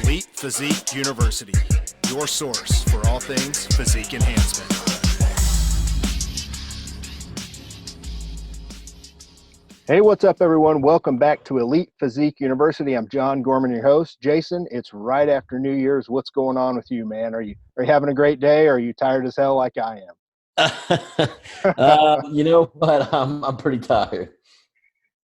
Elite Physique University, your source for all things physique enhancement. Hey, what's up, everyone? Welcome back to Elite Physique University. I'm John Gorman, your host. Jason, it's right after New Year's. What's going on with you, man? Are you having a great day, or are you tired as hell like I am? You know what? I'm pretty tired.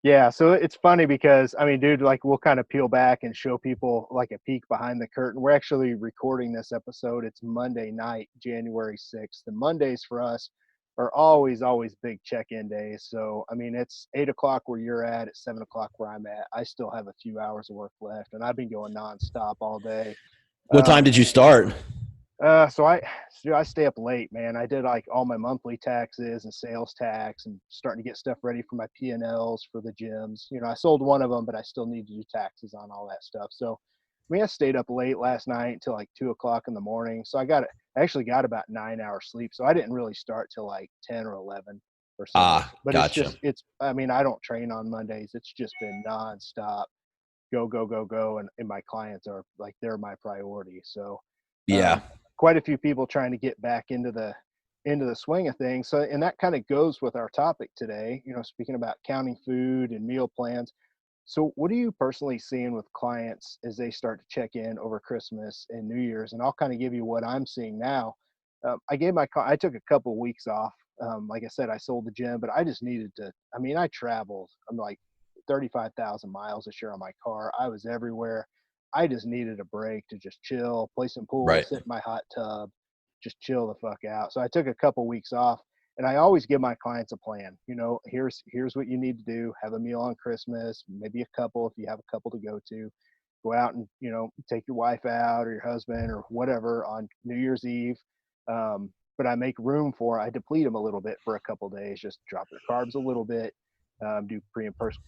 Yeah, so it's funny because, I mean, dude, like we'll kind of peel back and show people like a peek behind the curtain. We're actually recording this episode. It's Monday night, January 6th. And Mondays for us are always big check-in days. So, I mean, it's 8 o'clock where you're at 7 o'clock where I'm at. I still have a few hours of work left, and I've been going nonstop all day. What time did you start? So I stay up late, man. I did like all my monthly taxes and sales tax and starting to get stuff ready for my P&Ls for the gyms. You know, I sold one of them, but I still need to do taxes on all that stuff. So, I mean, I stayed up late last night until like 2 o'clock in the morning. So I actually got about 9 hours sleep. So I didn't really start till like 10 or 11 or so. But gotcha. I mean, I don't train on Mondays. It's just been nonstop. Go. And my clients are like, they're my priority. So Yeah. Quite a few people trying to get back into the swing of things. So, and that kind of goes with our topic today, you know, speaking about counting food and meal plans. So what are you personally seeing with clients as they start to check in over Christmas and New Year's? And I'll kind of give you what I'm seeing now. I took a couple of weeks off. Like I said, I sold the gym, but I just needed to, I mean, I traveled. I'm like 35,000 miles this year on my car. I was everywhere. I just needed a break to just chill, play some pool, Right. sit in my hot tub, just chill the fuck out. So I took a couple weeks off, and I always give my clients a plan. You know, here's what you need to do. Have a meal on Christmas, maybe a couple if you have a couple to go to. Go out and, you know, take your wife out or your husband or whatever on New Year's Eve. But I make room I deplete them a little bit for a couple days, just drop their carbs a little bit. Do pre and post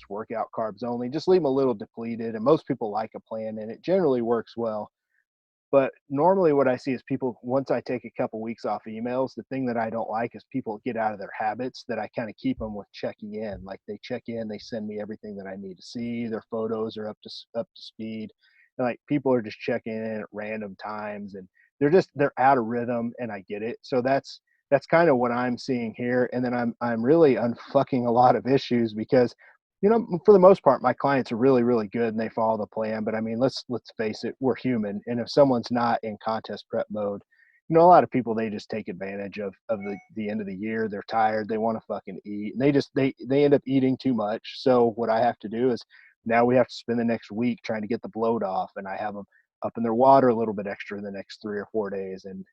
workout carbs only. Just leave them a little depleted, and most people like a plan, and it generally works well. But normally, what I see is people, once I take a couple weeks off emails, the thing that I don't like is people get out of their habits that I kind of keep them with checking in. Like they check in, they send me everything that I need to see. Their photos are up to speed, and like people are just checking in at random times, and they're out of rhythm, and I get it. So that's kind of what I'm seeing here. And then I'm really unfucking a lot of issues because, you know, for the most part, my clients are really, really good and they follow the plan. But I mean, let's face it, we're human. And if someone's not in contest prep mode, you know, a lot of people, they just take advantage of the end of the year. They're tired. They want to fucking eat. And they end up eating too much. So what I have to do is now we have to spend the next week trying to get the bloat off. And I have them up in their water a little bit extra in the next 3 or 4 days. And,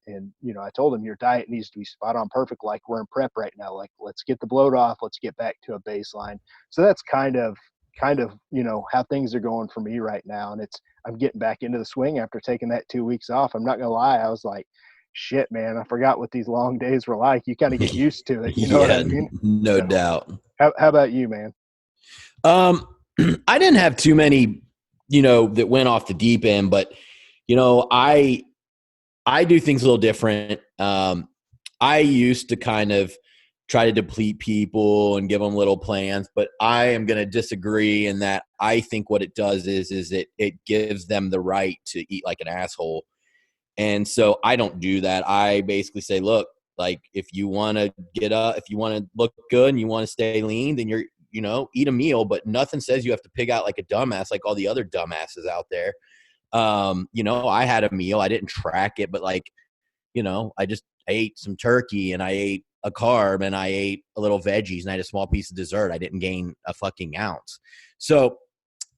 you know, I told them your diet needs to be spot on perfect. Like we're in prep right now, like let's get the bloat off. Let's get back to a baseline. So that's kind of, you know, how things are going for me right now. And I'm getting back into the swing after taking that 2 weeks off. I'm not going to lie. I was like, shit, man, I forgot what these long days were like. You kind of get used to it. You know what I mean? No doubt. How about you, man? I didn't have too many, you know, that went off the deep end, but you know, I do things a little different. I used to kind of try to deplete people and give them little plans, but I am going to disagree in that I think what it does is it gives them the right to eat like an asshole. And so I don't do that. I basically say, look, like if you want to get up, if you want to look good and you want to stay lean, then you know, eat a meal, but nothing says you have to pig out like a dumbass, like all the other dumbasses out there. You know, I had a meal. I didn't track it, but like, you know, I ate some turkey and I ate a carb and I ate a little veggies and I had a small piece of dessert. I didn't gain a fucking ounce. So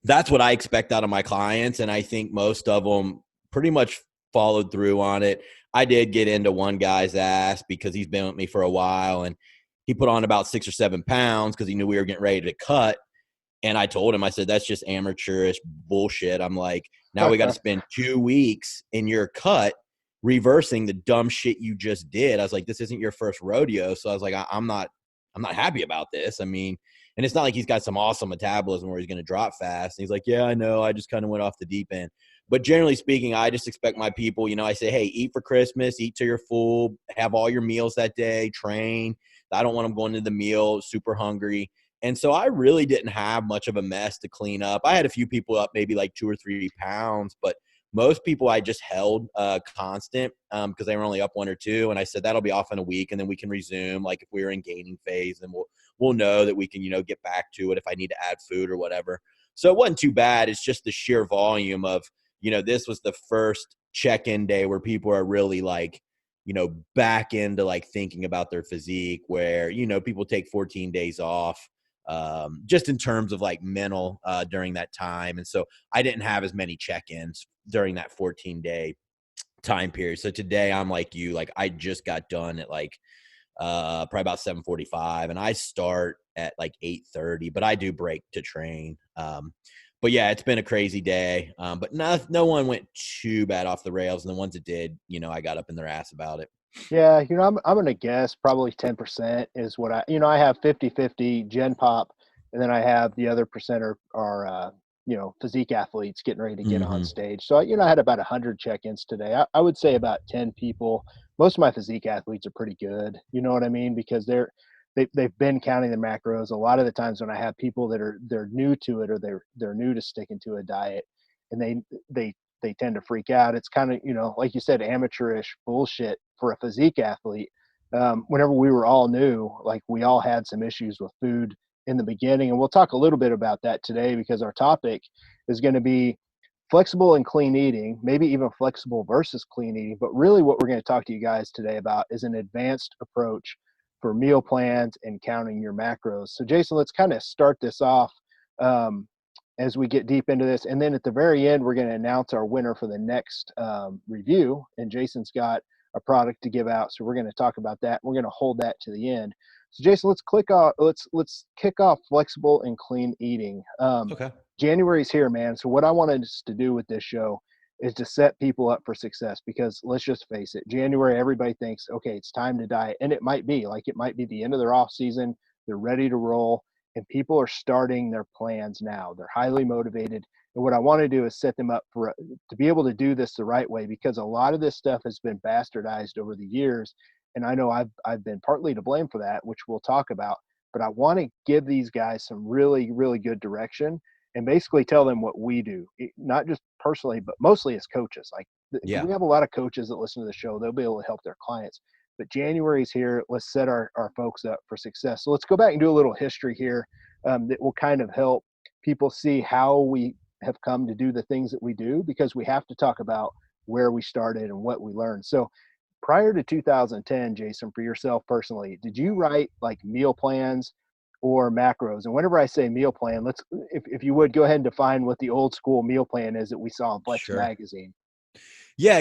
that's what I expect out of my clients. And I think most of them pretty much followed through on it. I did get into one guy's ass because he's been with me for a while and he put on about 6 or 7 pounds because he knew we were getting ready to cut. And I told him, I said, that's just amateurish bullshit. I'm like, now we got to spend 2 weeks in your cut reversing the dumb shit you just did. I was like, this isn't your first rodeo. So I was like, I'm not happy about this. I mean, and it's not like he's got some awesome metabolism where he's going to drop fast. And he's like, yeah, I know. I just kind of went off the deep end. But generally speaking, I just expect my people, you know, I say, hey, eat for Christmas, eat till you're full, have all your meals that day, train. I don't want them going to the meal super hungry. And so I really didn't have much of a mess to clean up. I had a few people up maybe like 2 or 3 pounds, but most people I just held constant because they were only up 1 or 2. And I said, that'll be off in a week and then we can resume. Like if we were in gaining phase, then we'll know that we can, get back to it if I need to add food or whatever. So it wasn't too bad. It's just the sheer volume of, this was the first check-in day where people are really like, back into like thinking about their physique where, people take 14 days off just in terms of like mental during that time. And so I didn't have as many check-ins during that 14-day time period. So today I'm like you, like I just got done at like probably about 7:45 and I start at like 8:30, but I do break to train. But yeah, it's been a crazy day. But no one went too bad off the rails. And the ones that did, I got up in their ass about it. Yeah, I'm going to guess probably 10% is what I have 50-50 Gen Pop, and then I have the other percent are physique athletes getting ready to get on stage. So, I had about 100 check-ins today. I would say about 10 people. Most of my physique athletes are pretty good. You know what I mean? Because they've been counting the macros. A lot of the times when I have people they're new to it or they're new to sticking to a diet and they tend to freak out. It's kind of, like you said, amateurish bullshit for a physique athlete. Whenever we were all new, like we all had some issues with food in the beginning. And we'll talk a little bit about that today because our topic is going to be flexible and clean eating, maybe even flexible versus clean eating. But really what we're going to talk to you guys today about is an advanced approach for meal plans and counting your macros. So Jason, let's kind of start this off as we get deep into this. And then at the very end, we're going to announce our winner for the next review. And Jason's got a product to give out. So we're going to talk about that. We're going to hold that to the end. So Jason, let's kick off flexible and clean eating. Okay. January's here, man. So what I wanted us to do with this show is to set people up for success because let's just face it, January, everybody thinks, okay, it's time to diet. And it might be the end of their off season. They're ready to roll and people are starting their plans now. They're highly motivated. And what I want to do is set them up to be able to do this the right way because a lot of this stuff has been bastardized over the years. And I know I've been partly to blame for that, which we'll talk about, but I want to give these guys some really, really good direction and basically tell them what we do, not just personally, but mostly as coaches. Like we have a lot of coaches that listen to the show. They'll be able to help their clients, but January's here. Let's set our folks up for success. So let's go back and do a little history here that will kind of help people see how we have come to do the things that we do, because we have to talk about where we started and what we learned. So prior to 2010, Jason, for yourself personally, did you write like meal plans or macros? And whenever I say meal plan, if you would go ahead and define what the old school meal plan is that we saw in Flex magazine. Yeah.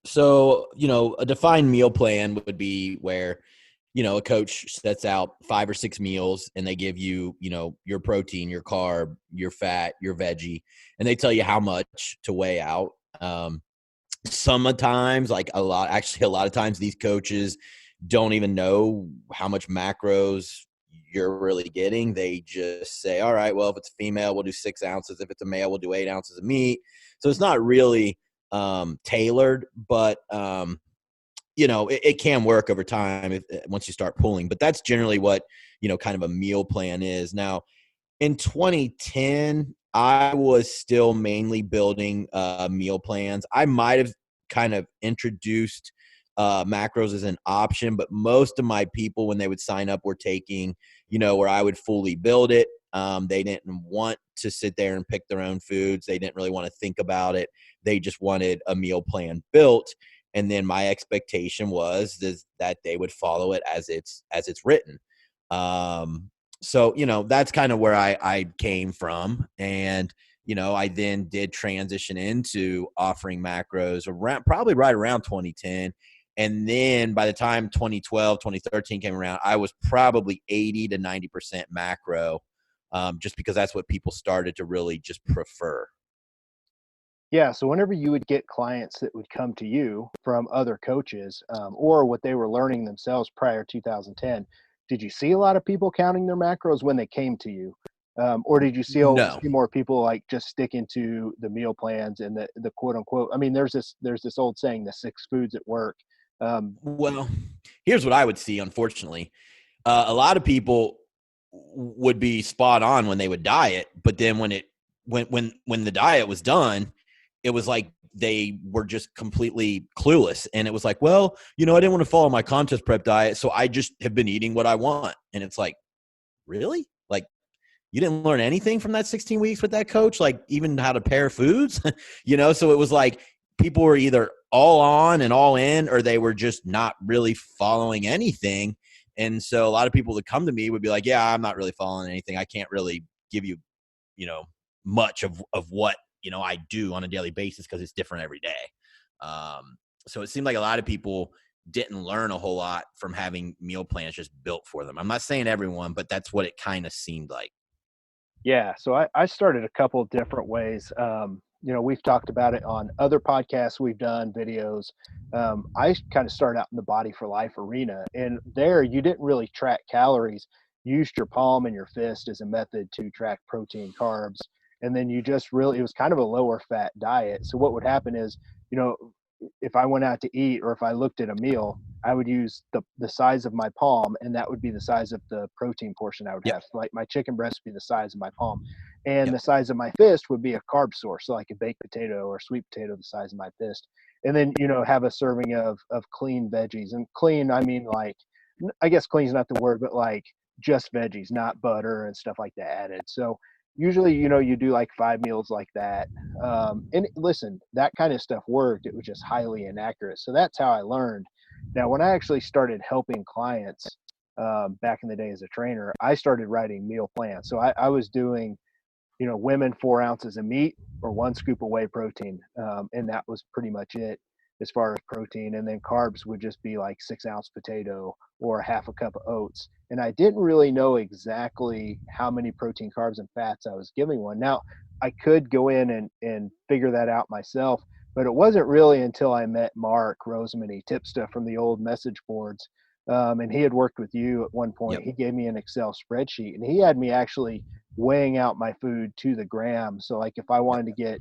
So, a defined meal plan would be where, a coach sets out 5 or 6 meals and they give you, your protein, your carb, your fat, your veggie, and they tell you how much to weigh out. Sometimes, like a lot of times these coaches don't even know how much macros you're really getting. They just say, all right, well, if it's a female, we'll do 6 ounces. If it's a male, we'll do 8 ounces of meat. So it's not really tailored, but it can work over time once you start pulling. But that's generally what, kind of a meal plan is. Now, in 2010, I was still mainly building meal plans. I might have kind of introduced macros as an option, but most of my people, when they would sign up, were taking, where I would fully build it. They didn't want to sit there and pick their own foods. They didn't really want to think about it. They just wanted a meal plan built. And then my expectation was that they would follow it as it's written. So, that's kind of where I came from. And, I then did transition into offering macros probably right around 2010. And then by the time 2012, 2013 came around, I was probably 80 to 90% macro, just because that's what people started to really just prefer. Yeah. So whenever you would get clients that would come to you from other coaches or what they were learning themselves prior to 2010, did you see a lot of people counting their macros when they came to you? Or did you see more people like just sticking to the meal plans and the quote unquote? I mean, there's this old saying, the 6 foods at work. Well, here's what I would see, unfortunately. A lot of people would be spot on when they would diet. But then when the diet was done, it was like they were just completely clueless. And it was like, well, I didn't want to follow my contest prep diet, so I just have been eating what I want. And it's like, really? Like, you didn't learn anything from that 16 weeks with that coach, like even how to pair foods, So it was like people were either all on and all in, or they were just not really following anything. And so a lot of people that come to me would be like, yeah, I'm not really following anything. I can't really give you, much of what, I do on a daily basis, because it's different every day. So it seemed like a lot of people didn't learn a whole lot from having meal plans just built for them. I'm not saying everyone, but that's what it kind of seemed like. Yeah. So I started a couple of different ways. We've talked about it on other podcasts. We've done videos. I kind of started out in the Body for Life arena, and there you didn't really track calories. You used your palm and your fist as a method to track protein, carbs. And then it was kind of a lower fat diet. So what would happen is, if I went out to eat, or if I looked at a meal, I would use the size of my palm, and that would be the size of the protein portion I would have. So like my chicken breast would be the size of my palm, and the size of my fist would be a carb source. So like a baked potato or sweet potato the size of my fist. And then, have a serving of clean veggies. And clean, I mean, like, I guess clean is not the word, but like just veggies, not butter and stuff like that added. So usually, you do like 5 meals like that. And listen, that kind of stuff worked. It was just highly inaccurate. So that's how I learned. Now, when I actually started helping clients back in the day as a trainer, I started writing meal plans. So I was doing, women 4 ounces of meat or 1 scoop of whey protein. And that was pretty much it as far as protein. And then carbs would just be like 6-ounce potato or half a cup of oats. And I didn't really know exactly how many protein, carbs, and fats I was giving one. Now, I could go in and figure that out myself, but it wasn't really until I met Mark Rosemany Tipsta from the old message boards. And he had worked with you at one point. He gave me an Excel spreadsheet, and he had me actually weighing out my food to the gram. So like if I wanted to get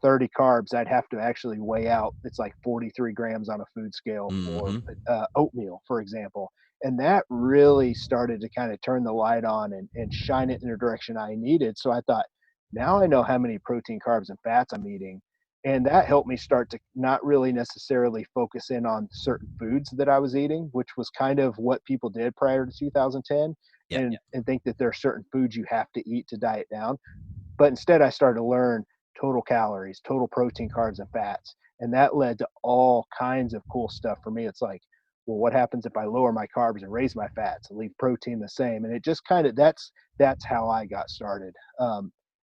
30 carbs, I'd have to actually weigh out, it's like 43 grams on a food scale for oatmeal, for example. And that really started to kind of turn the light on and shine it in the direction I needed. So I thought, now I know how many protein, carbs, and fats I'm eating. And that helped me start to not really necessarily focus in on certain foods that I was eating, which was kind of what people did prior to 2010, and think that there are certain foods you have to eat to diet down. But instead, I started to learn total calories, total protein, carbs, and fats. And that led to all kinds of cool stuff for me. It's like, well, what happens if I lower my carbs and raise my fats and leave protein the same? And it just kind of, that's how I got started.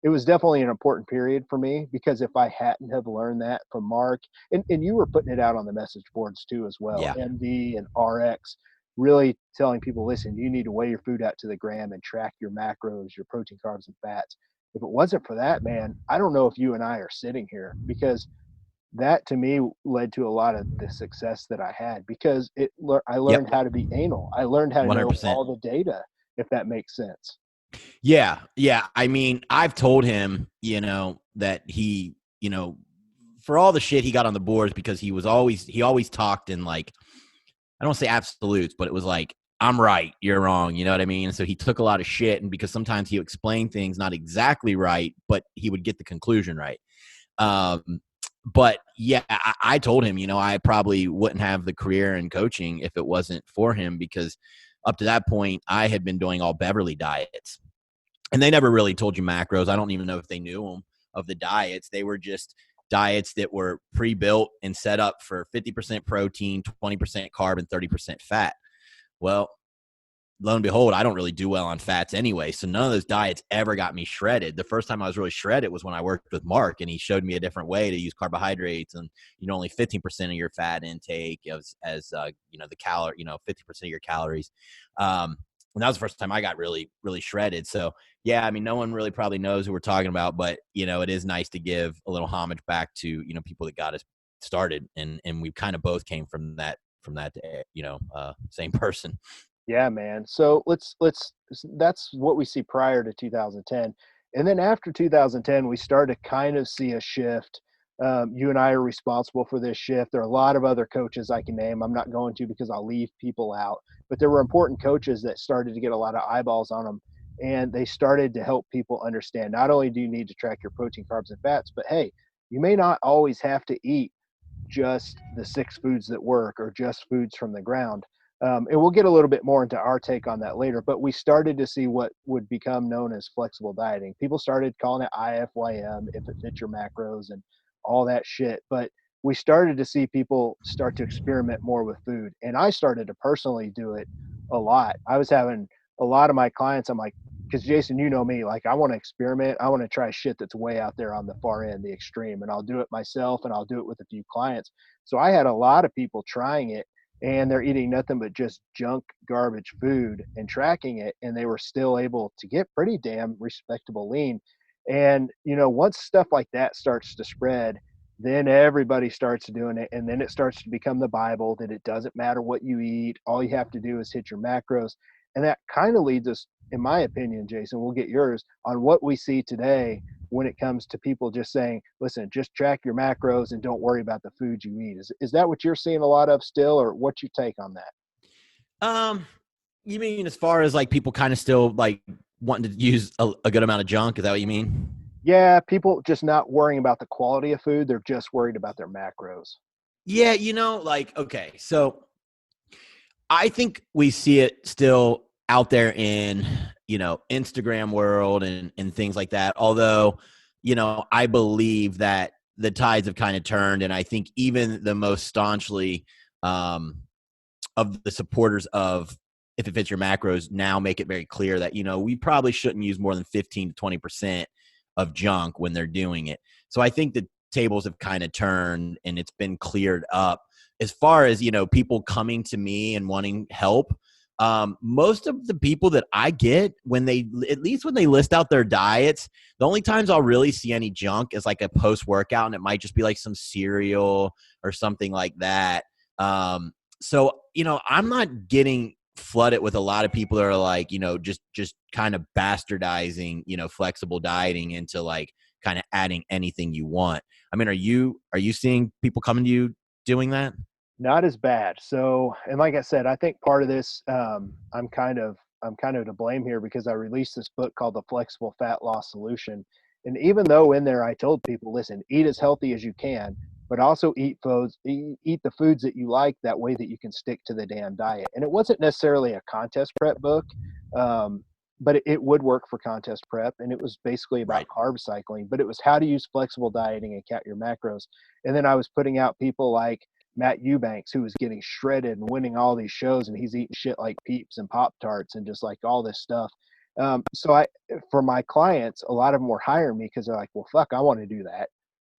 It was definitely an important period for me, because if I hadn't have learned that from Mark, and you were putting it out on the message boards too as well, MD and RX, really telling people, listen, you need to weigh your food out to the gram and track your macros, your protein, carbs, and fats. If it wasn't for that, man, I don't know if you and I are sitting here, because that to me led to a lot of the success that I had, because I learned how to be anal. I learned how to 100%. know all the data, if that makes sense. Yeah. I mean, I've told him, that he, for all the shit he got on the boards, because he always talked in, like, I don't want to say absolutes, but it was like, I'm right, you're wrong. You know what I mean? So he took a lot of shit, and because sometimes he would explain things not exactly right, but he would get the conclusion right. But yeah, I told him, I probably wouldn't have the career in coaching if it wasn't for him, because up to that point, I had been doing all Beverly diets, and they never really told you macros. I don't even know if they knew them of the diets. They were just diets that were pre-built and set up for 50% protein, 20% carb, and 30% fat. Well, lo and behold, I don't really do well on fats anyway. So none of those diets ever got me shredded. The first time I was really shredded was when I worked with Mark, and he showed me a different way to use carbohydrates, and, only 15% of your fat intake as the calorie, 50% of your calories. And that was the first time I got really, really shredded. So yeah, I mean, no one really probably knows who we're talking about, but it is nice to give a little homage back to, people that got us started. And we kind of both came from that, same person. Yeah, man. So that's what we see prior to 2010. And then after 2010, we started to kind of see a shift You and I are responsible for this shift. There are a lot of other coaches I can name. I'm not going to because I'll leave people out. But there were important coaches that started to get a lot of eyeballs on them. And they started to help people understand not only do you need to track your protein, carbs, and fats, but hey, you may not always have to eat just the 6 foods that work or just foods from the ground. And we'll get a little bit more into our take on that later, but we started to see what would become known as flexible dieting. People started calling it IFYM, if it fits your macros and all that shit. But we started to see people start to experiment more with food. And I started to personally do it a lot. I was having a lot of my clients, I'm like, because Jason, you know me, like I want to experiment. I want to try shit that's way out there on the far end, the extreme, and I'll do it myself and I'll do it with a few clients. So I had a lot of people trying it and they're eating nothing but just junk garbage food and tracking it. And they were still able to get pretty damn respectable lean. And, you know, once stuff like that starts to spread, then everybody starts doing it. And then it starts to become the Bible that it doesn't matter what you eat. All you have to do is hit your macros. And that kind of leads us, in my opinion, Jason, we'll get yours, on what we see today when it comes to people just saying, listen, just track your macros and don't worry about the food you eat. Is that what you're seeing a lot of still, or what's your take on that? You mean as far as like people kind of still like wanting to use a good amount of junk? Is that what you mean? Yeah, people just not worrying about the quality of food. They're just worried about their macros. Yeah, you know, like, okay, so I think we see it still out there in, you know, Instagram world and things like that. Although, you know, I believe that the tides have kind of turned. And I think even the most staunchly of the supporters of if it fits your macros now make it very clear that, you know, we probably shouldn't use more than 15 to 20% of junk when they're doing it. So I think the tables have kind of turned and it's been cleared up. As far as, you know, people coming to me and wanting help, most of the people that I get when they, at least when they list out their diets, the only times I'll really see any junk is like a post-workout, and it might just be like some cereal or something like that. So, you know, I'm not getting flooded with a lot of people that are like, you know, just kind of bastardizing, you know, flexible dieting into like kind of adding anything you want. I mean, are you seeing people coming to you doing that? Not as bad. So, and like I said, I think part of this, I'm kind of to blame here because I released this book called The Flexible Fat Loss Solution. And even though in there I told people, listen, eat as healthy as you can, but also eat the foods that you like. That way that you can stick to the damn diet. And it wasn't necessarily a contest prep book, but it would work for contest prep. And it was basically about carb cycling, but it was how to use flexible dieting and count your macros. And then I was putting out people like Matt Eubanks, who was getting shredded and winning all these shows, and he's eating shit like Peeps and Pop-Tarts and just like all this stuff. So for my clients, a lot of them were hiring me because they're like, well, fuck, I want to do that.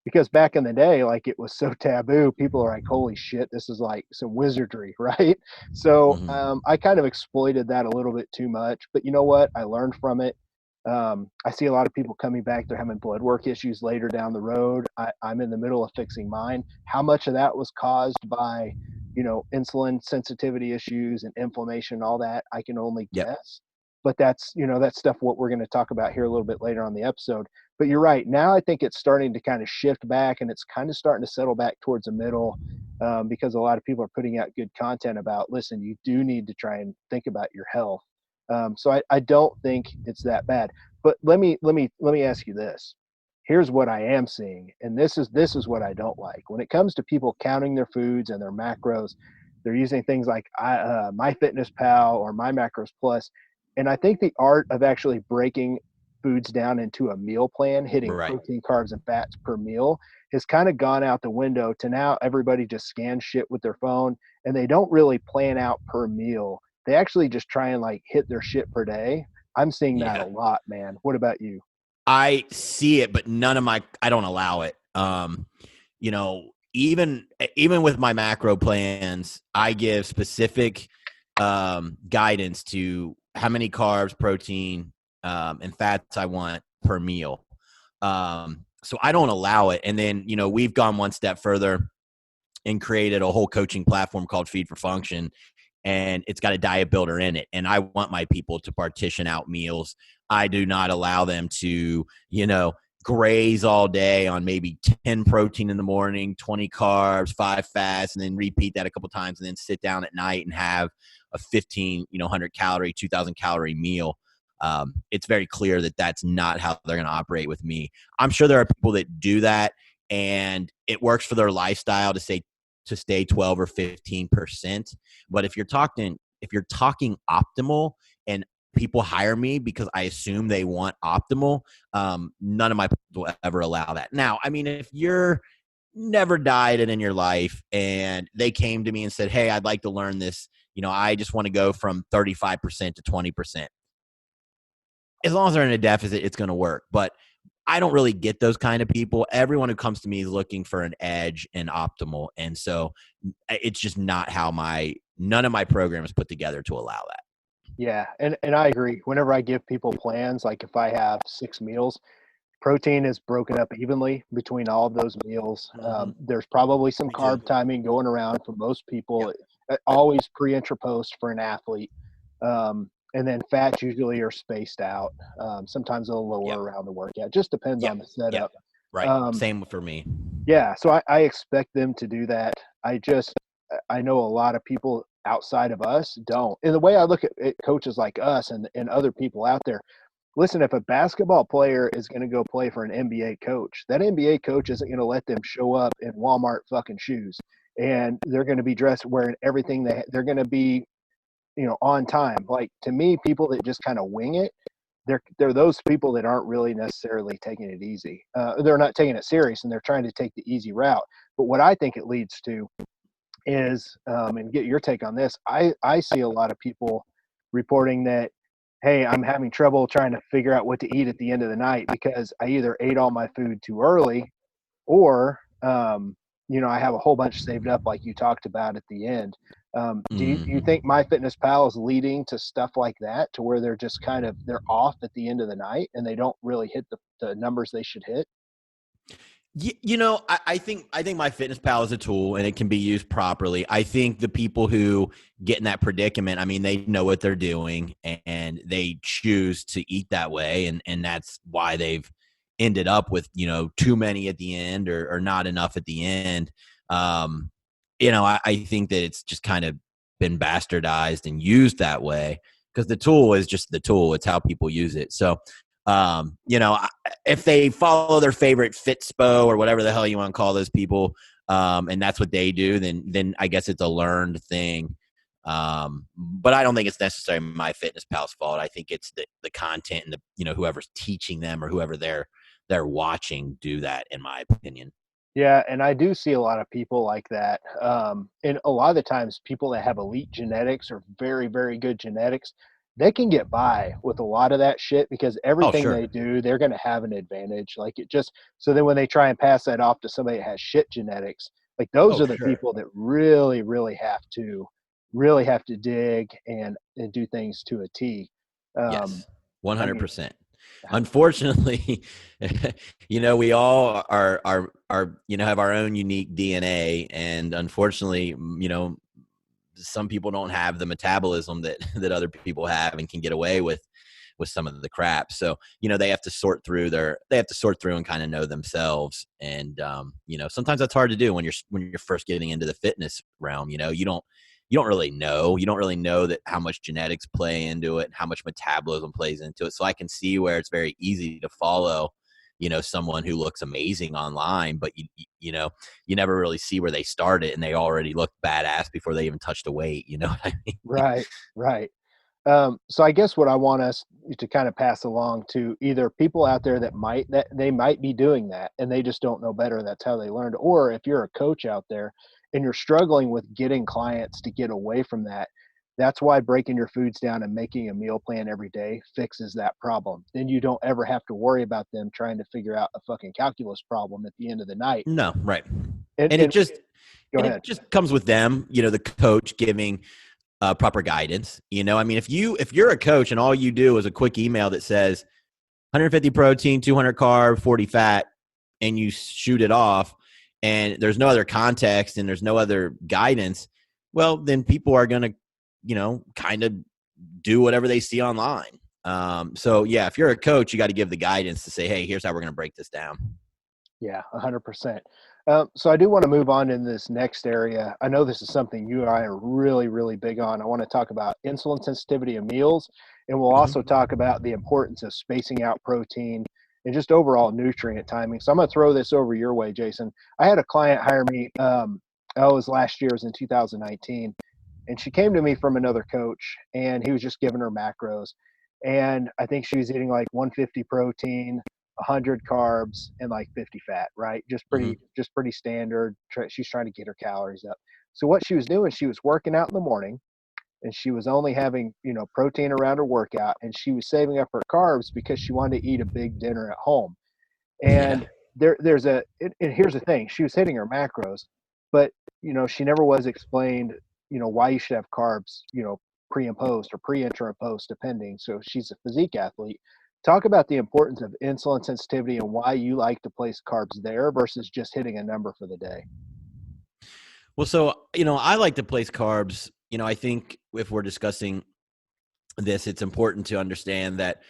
Because back in the day, like it was so taboo, people are like, holy shit, this is like some wizardry, right? So I kind of exploited that a little bit too much, but you know what? I learned from it. I see a lot of people coming back. They're having blood work issues later down the road. I'm in the middle of fixing mine. How much of that was caused by, you know, insulin sensitivity issues and inflammation and all that, I can only guess. But that's, you know, that's stuff what we're going to talk about here a little bit later on the episode. But you're right. Now I think it's starting to kind of shift back and it's kind of starting to settle back towards the middle because a lot of people are putting out good content about, listen, you do need to try and think about your health. So I don't think it's that bad. But let me ask you this. Here's what I am seeing, and this is what I don't like. When it comes to people counting their foods and their macros, they're using things like MyFitnessPal or My Macros Plus, and I think the art of actually breaking foods down into a meal plan, hitting protein, carbs, and fats per meal, has kind of gone out the window to now everybody just scans shit with their phone, and they don't really plan out per meal. They actually just try and like hit their shit per day. I'm seeing that a lot, man. What about you? I see it, but I don't allow it. You know, even with my macro plans, I give specific guidance to how many carbs, protein, and fats I want per meal. So I don't allow it. And then, you know, we've gone one step further and created a whole coaching platform called Feed for Function. And it's got a diet builder in it. And I want my people to partition out meals. I do not allow them to, you know, graze all day on maybe 10 protein in the morning, 20 carbs, 5 fats, and then repeat that a couple times, and then sit down at night and have a 100 calorie, 2,000 calorie meal. It's very clear that that's not how they're going to operate with me. I'm sure there are people that do that and it works for their lifestyle to stay 12 or 15%. But if you're talking optimal, and people hire me because I assume they want optimal, none of my will ever allow that. Now, I mean, if you're never dieted in your life and they came to me and said, hey, I'd like to learn this, I just want to go from 35% to 20%. As long as they're in a deficit, it's going to work. But I don't really get those kind of people. Everyone who comes to me is looking for an edge and optimal. And so it's just not how none of my program is put together to allow that. Yeah. And I agree. Whenever I give people plans, like if I have 6 meals, protein is broken up evenly between all of those meals. There's probably some carb timing going around for most people. Always pre-intra post for an athlete. And then fats usually are spaced out. Sometimes a little lower around the workout. It just depends on the setup. Right. Same for me. Yeah. So I expect them to do that. I know a lot of people outside of us don't. And the way I look at it, coaches like us and other people out there, listen, if a basketball player is going to go play for an NBA coach, that NBA coach isn't going to let them show up in Walmart fucking shoes. And they're going to be dressed wearing everything they're going to be, on time. Like, to me, people that just kind of wing it, they're those people that aren't really necessarily taking it easy. They're not taking it serious, and they're trying to take the easy route. But what I think it leads to is, and get your take on this, I see a lot of people reporting that, hey, I'm having trouble trying to figure out what to eat at the end of the night because I either ate all my food too early, or I have a whole bunch saved up like you talked about at the end. Do you think MyFitnessPal is leading to stuff like that, to where they're just they're off at the end of the night and they don't really hit the numbers they should hit? I think MyFitnessPal is a tool and it can be used properly. I think the people who get in that predicament, I mean, they know what they're doing and they choose to eat that way. And that's why they've ended up with, too many at the end or not enough at the end. I think that it's just kind of been bastardized and used that way because the tool is just the tool. It's how people use it. So, if they follow their favorite Fitspo or whatever the hell you want to call those people, and that's what they do, then I guess it's a learned thing. But I don't think it's necessarily MyFitnessPal's fault. I think it's the content and whoever's teaching them or whoever they're watching do that, in my opinion. Yeah, and I do see a lot of people like that. And a lot of the times people that have elite genetics or very, very good genetics, they can get by with a lot of that shit because everything they do, they're going to have an advantage. Like, so then when they try and pass that off to somebody that has shit genetics, like those are the people that really, really have to dig and do things to a T. Yes, 100%. Unfortunately, we all are have our own unique DNA, and unfortunately, some people don't have the metabolism that other people have and can get away with some of the crap. So, they have to sort through and kind of know themselves. And, sometimes that's hard to do when you're first getting into the fitness realm. You don't really know that how much genetics play into it, how much metabolism plays into it. So I can see where it's very easy to follow, someone who looks amazing online, but you never really see where they started and they already looked badass before they even touched a weight. You know what I mean? Right. So I guess what I want us to kind of pass along to either people out there that they might be doing that and they just don't know better. That's how they learned. Or if you're a coach out there and you're struggling with getting clients to get away from that, that's why breaking your foods down and making a meal plan every day fixes that problem. Then you don't ever have to worry about them trying to figure out a fucking calculus problem at the end of the night. No, right. It just comes with them, the coach giving proper guidance. I mean, if you're a coach and all you do is a quick email that says 150 protein, 200 carb, 40 fat, and you shoot it off, and there's no other context and there's no other guidance, well, then people are going to, kind of do whatever they see online. So yeah, if you're a coach, you got to give the guidance to say, hey, here's how we're going to break this down. Yeah, 100%. So I do want to move on in this next area. I know this is something you and I are really, really big on. I want to talk about insulin sensitivity of meals, and we'll also talk about the importance of spacing out protein and just overall nutrient timing. So I'm going to throw this over your way, Jason. I had a client hire me, it was last year, it was in 2019, and she came to me from another coach, and he was just giving her macros. And I think she was eating like 150 protein, 100 carbs, and like 50 fat, right? Just pretty standard. She's trying to get her calories up. So what she was doing, she was working out in the morning, and she was only having, protein around her workout, and she was saving up her carbs because she wanted to eat a big dinner at home. And here's the thing, she was hitting her macros, but she never was explained, why you should have carbs, pre and post, or pre, intra, and post, depending. So she's a physique athlete. Talk about the importance of insulin sensitivity and why you like to place carbs there versus just hitting a number for the day. Well, so, I like to place carbs. I think if we're discussing this, it's important to understand that,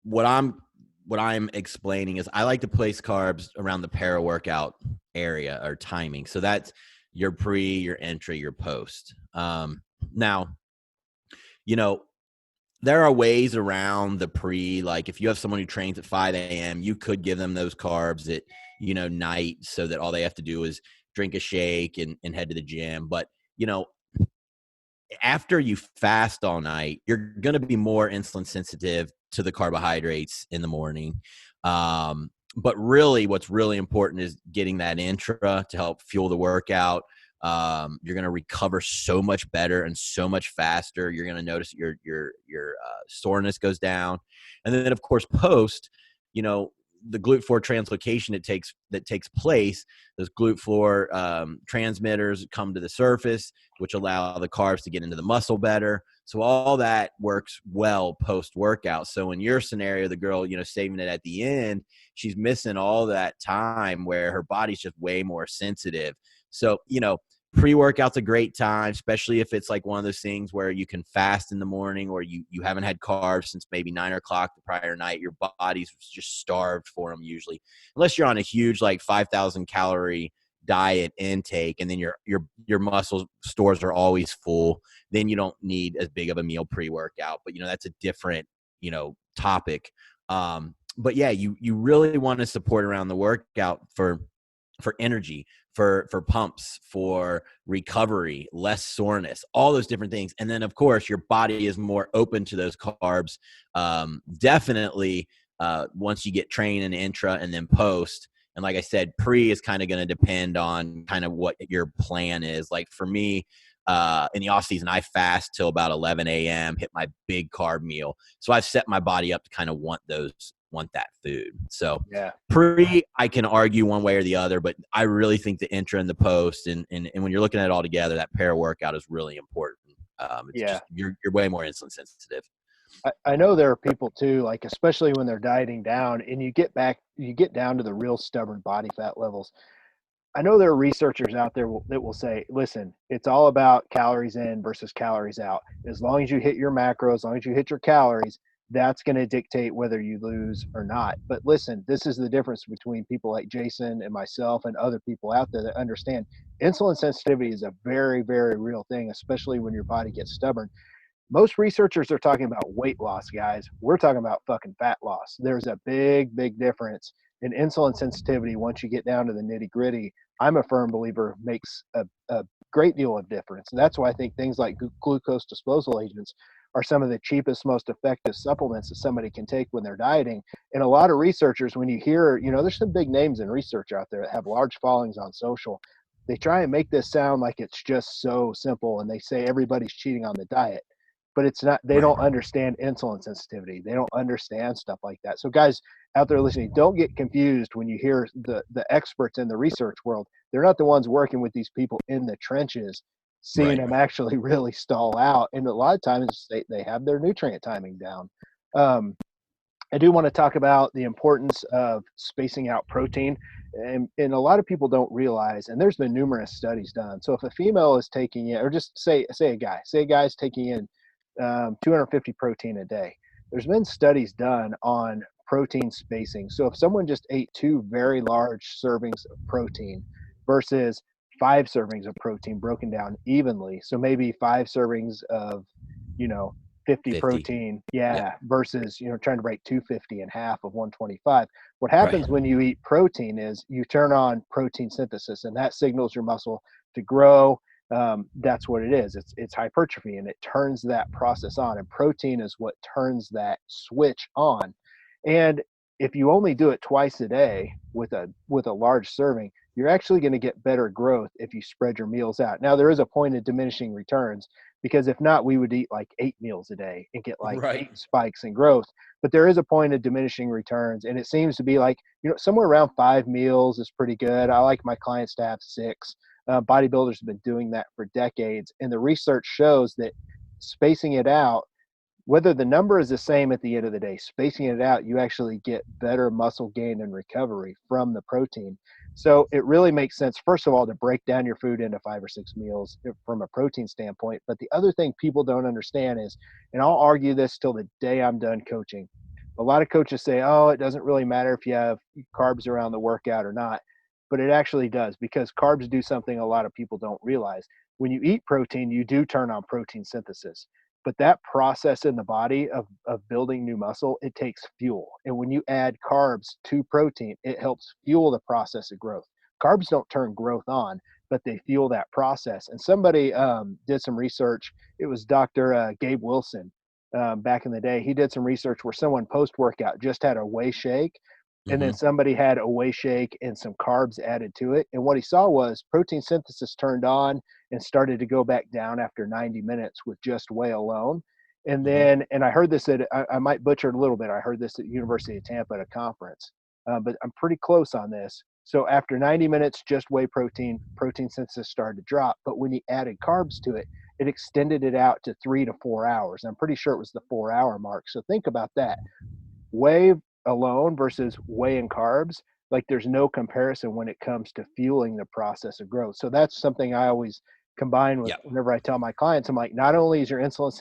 what I'm explaining is I like to place carbs around the para-workout area or timing. So that's your pre, your intra, your post. Now, there are ways around the pre, like if you have someone who trains at 5 a.m., you could give them those carbs at, night, so that all they have to do is drink a shake and head to the gym. But, after you fast all night, you're going to be more insulin sensitive to the carbohydrates in the morning. But really what's really important is getting that intra to help fuel the workout. You're going to recover so much better and so much faster. You're going to notice your soreness goes down. And then of course, post, the GLUT4 translocation that takes place, those GLUT4 transmitters come to the surface, which allow the carbs to get into the muscle better. So all that works well post workout. So in your scenario, the girl, saving it at the end, she's missing all that time where her body's just way more sensitive. So, pre-workout's a great time, especially if it's like one of those things where you can fast in the morning, or you haven't had carbs since maybe 9 o'clock the prior night. Your body's just starved for them usually, unless you're on a huge like 5,000 calorie diet intake, and then your muscle stores are always full. Then you don't need as big of a meal pre-workout, but that's a different topic. But yeah, you really want to support around the workout for energy, for pumps, for recovery, less soreness, all those different things. And then of course your body is more open to those carbs. Definitely once you get train and intra and then post. And like I said, pre is kind of going to depend on kind of what your plan is. Like for me, in the off season, I fast till about 11 a.m., hit my big carb meal. So I've set my body up to kind of want that food. So Yeah. Pre, I can argue one way or the other, but I really think the intra and the post, and when you're looking at it all together, that para workout is really important. Just, you're way more insulin sensitive. I know there are people too, like especially when they're dieting down, and you get down to the real stubborn body fat levels. I know there are researchers out there that will say, listen, it's all about calories in versus calories out. As long as you hit your macros, as long as you hit your calories, that's going to dictate whether you lose or not. But listen, this is the difference between people like Jason and myself and other people out there that understand insulin sensitivity is a very, very real thing, especially when your body gets stubborn. Most researchers are talking about weight loss, guys. We're talking about fucking fat loss. There's a big, big difference in insulin sensitivity. Once you get down to the nitty gritty, I'm a firm believer makes a great deal of difference. And that's why I think things like glucose disposal agents are some of the cheapest, most effective supplements that somebody can take when they're dieting. And a lot of researchers, when you hear, there's some big names in research out there that have large followings on social. They try and make this sound like it's just so simple, and they say everybody's cheating on the diet. But it's not. They don't understand insulin sensitivity. They don't understand stuff like that. So guys out there listening, don't get confused when you hear the experts in the research world. They're not the ones working with these people in the trenches, seeing them actually really stall out. And a lot of times they have their nutrient timing down. I do want to talk about the importance of spacing out protein. And a lot of people don't realize, and there's been numerous studies done. So if a female is taking in, or just say a guy is taking in 250 protein a day. There's been studies done on protein spacing. So if someone just ate 2 very large servings of protein versus 5 servings of protein broken down evenly, so maybe 5 servings of, 50 protein, Yep. versus, trying to break 250 in half of 125. What Right. happens when you eat protein is you turn on protein synthesis, and that signals your muscle to grow. That's what it is. It's hypertrophy, and it turns that process on. And protein is what turns that switch on. And if you only do it twice a day with a large serving, you're actually going to get better growth if you spread your meals out. Now, there is a point of diminishing returns, because if not, we would eat like 8 meals a day and get like Right. 8 spikes in growth. But there is a point of diminishing returns, and it seems to be like, somewhere around 5 meals is pretty good. I like my clients to have 6. Bodybuilders have been doing that for decades, and the research shows that spacing it out, whether the number is the same at the end of the day, spacing it out, you actually get better muscle gain and recovery from the protein. So it really makes sense, first of all, to break down your food into 5 or 6 meals from a protein standpoint. But the other thing people don't understand is, and I'll argue this till the day I'm done coaching, a lot of coaches say, oh, it doesn't really matter if you have carbs around the workout or not. But it actually does, because carbs do something a lot of people don't realize. When you eat protein, you do turn on protein synthesis. But that process in the body of building new muscle, it takes fuel. And when you add carbs to protein, it helps fuel the process of growth. Carbs don't turn growth on, but they fuel that process. And somebody did some research. It was Dr. Gabe Wilson back in the day. He did some research where someone post-workout just had a whey shake, and then Mm-hmm. somebody had a whey shake and some carbs added to it. And what he saw was protein synthesis turned on and started to go back down after 90 minutes with just whey alone. And Mm-hmm. then, and I heard this I might butcher it a little bit. I heard this at University of Tampa at a conference, but I'm pretty close on this. So after 90 minutes, just whey protein synthesis started to drop. But when he added carbs to it, it extended it out to 3 to 4 hours. I'm pretty sure it was the 4-hour mark. So think about that. Whey alone versus whey and carbs, like there's no comparison when it comes to fueling the process of growth. So that's something I always combine with Yep. whenever I tell my clients. I'm like, not only is your insulin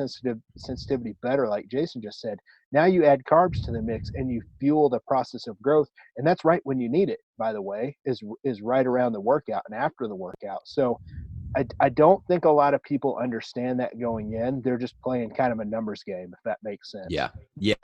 sensitivity better, like Jason just said, now you add carbs to the mix and you fuel the process of growth. And that's right when you need it, by the way, is right around the workout and after the workout. So I don't think a lot of people understand that going in. They're just playing kind of a numbers game, if that makes sense. Yeah. Yeah.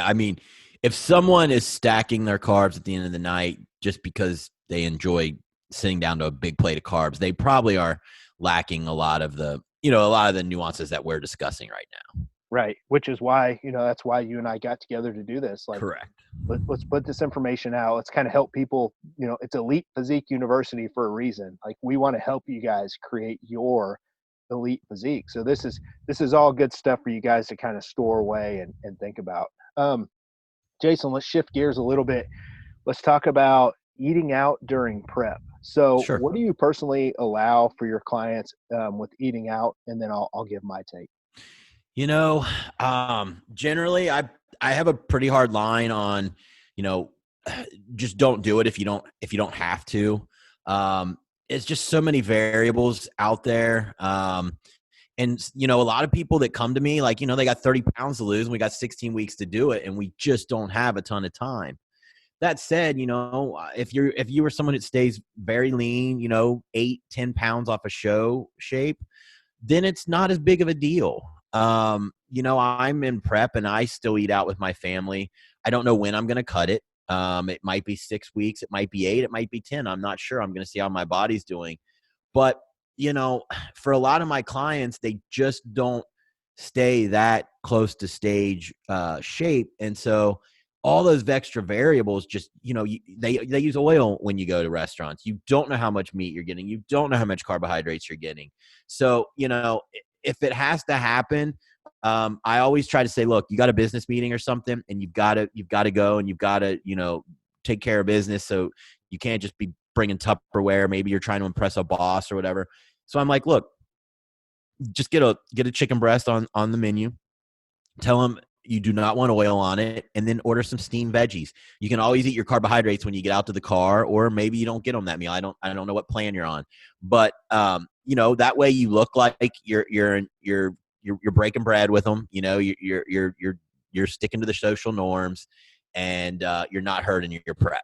I mean, if someone is stacking their carbs at the end of the night just because they enjoy sitting down to a big plate of carbs, they probably are lacking a lot of the nuances that we're discussing right now. Right. Which is why, that's why you and I got together to do this. Like, Correct. let's put this information out. Let's kind of help people. It's Elite Physique University for a reason. Like, we want to help you guys create your elite physique. So this is all good stuff for you guys to kind of store away and think about. Jason, let's shift gears a little bit. Let's talk about eating out during prep. So Sure. what do you personally allow for your clients with eating out? And then I'll give my take. Generally I have a pretty hard line on, just don't do it if you don't have to. It's just so many variables out there. And a lot of people that come to me, like, they got 30 pounds to lose and we got 16 weeks to do it. And we just don't have a ton of time. That said, if you were someone that stays very lean, 8-10 pounds off a show shape, then it's not as big of a deal. I'm in prep and I still eat out with my family. I don't know when I'm going to cut it. It might be 6 weeks. It might be 8. It might be 10. I'm not sure. I'm going to see how my body's doing. But, for a lot of my clients, they just don't stay that close to stage shape. And so all those extra variables, just, they use oil when you go to restaurants. You don't know how much meat you're getting. You don't know how much carbohydrates you're getting. So, if it has to happen, I always try to say, look, you got a business meeting or something and you've got to go and you've got to, take care of business. So you can't just be bringing Tupperware. Maybe you're trying to impress a boss or whatever. So I'm like, look, just get a chicken breast on the menu. Tell them you do not want oil on it, and then order some steamed veggies. You can always eat your carbohydrates when you get out to the car, or maybe you don't get them that meal. I don't know what plan you're on, but that way you look like you're you're breaking bread with them. You know, you're sticking to the social norms, and you're not hurting your prep.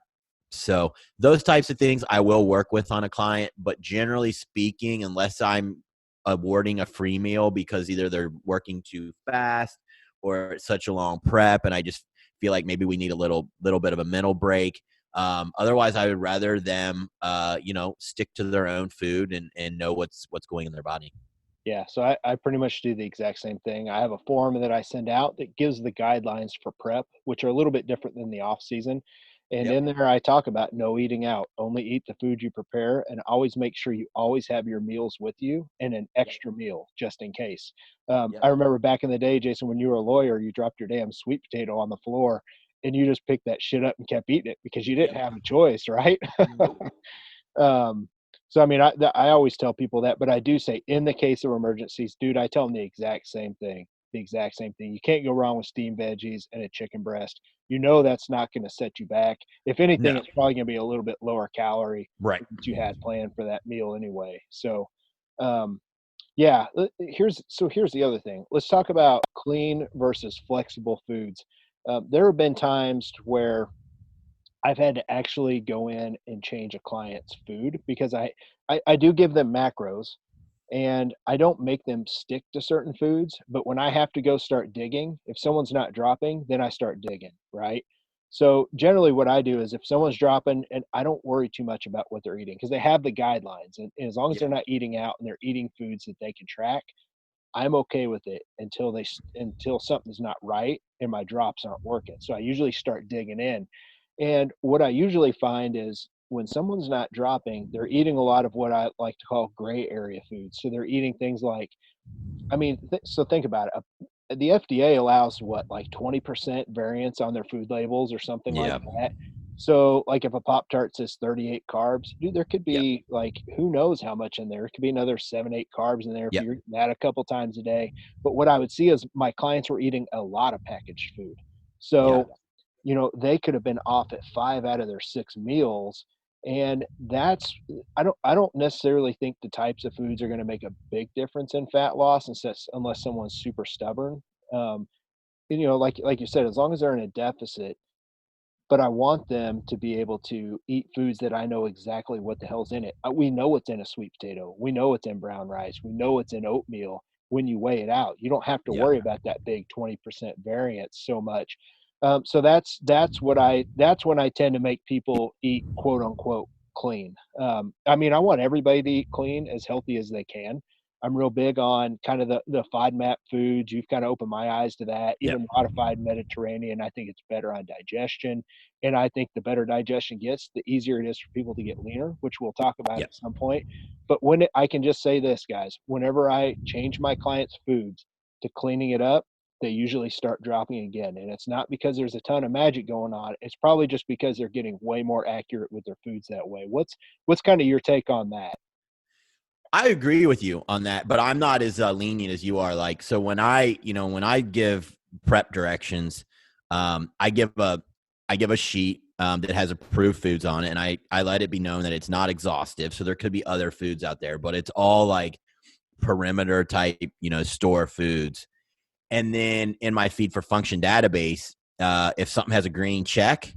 So those types of things I will work with on a client, but generally speaking, unless I'm awarding a free meal because either they're working too fast or it's such a long prep, and I just feel like maybe we need a little bit of a mental break. Otherwise, I would rather them, stick to their own food and know what's going in their body. Yeah, so I pretty much do the exact same thing. I have a form that I send out that gives the guidelines for prep, which are a little bit different than the off season. And Yep. in there, I talk about no eating out, only eat the food you prepare, and always make sure you always have your meals with you and an Yep. extra meal just in case. Yep. I remember back in the day, Jason, when you were a lawyer, you dropped your damn sweet potato on the floor and you just picked that shit up and kept eating it because you didn't Yep. have a choice, right? Nope. Um, so I mean, I always tell people that, but I do say in the case of emergencies, dude, I tell them the exact same thing. The exact same thing. You can't go wrong with steamed veggies and a chicken breast. You know that's not going to set you back. If anything, No. it's probably going to be a little bit lower calorie Right. than what you had planned for that meal anyway. So, yeah. Here's the other thing. Let's talk about clean versus flexible foods. There have been times where I've had to actually go in and change a client's food because I do give them macros and I don't make them stick to certain foods. But when I have to go start digging, if someone's not dropping, then I start digging, right? So generally, what I do is if someone's dropping, and I don't worry too much about what they're eating because they have the guidelines, and as long as Yeah. they're not eating out and they're eating foods that they can track, I'm okay with it until something's not right and my drops aren't working. So I usually start digging in. And what I usually find is when someone's not dropping, they're eating a lot of what I like to call gray area foods. So they're eating things like, I mean, so think about it. The FDA allows what, like 20% variance on their food labels or something like Yeah. that. So, like if a Pop Tart says 38 carbs, dude, there could Yep. be like who knows how much in there. It could be another 7, 8 carbs in there if Yep. you're eating that a couple times a day. But what I would see is my clients were eating a lot of packaged food. Yeah. So, they could have been off at 5 out of their 6 meals, and that's I don't necessarily think the types of foods are going to make a big difference in fat loss unless someone's super stubborn. Um, and, like you said, as long as they're in a deficit, but I want them to be able to eat foods that I know exactly what the hell's in it. We know what's in a sweet potato. We know what's in brown rice. We know what's in oatmeal when you weigh it out. You don't have to Yeah. worry about that big 20% variance so much. So that's when I tend to make people eat quote unquote clean. I mean, I want everybody to eat clean, as healthy as they can. I'm real big on kind of the FODMAP foods. You've kind of opened my eyes to that. Yep. Even modified Mediterranean, I think it's better on digestion. And I think the better digestion gets, the easier it is for people to get leaner, which we'll talk about Yep. at some point. But I can just say this, guys, whenever I change my clients' foods to cleaning it up, they usually start dropping again. And it's not because there's a ton of magic going on. It's probably just because they're getting way more accurate with their foods that way. What's kind of your take on that? I agree with you on that, but I'm not as lenient as you are. Like, so when I give prep directions, I give a sheet that has approved foods on it, and I let it be known that it's not exhaustive. So there could be other foods out there, but it's all like perimeter type, store foods. And then in my feed for function database, if something has a green check,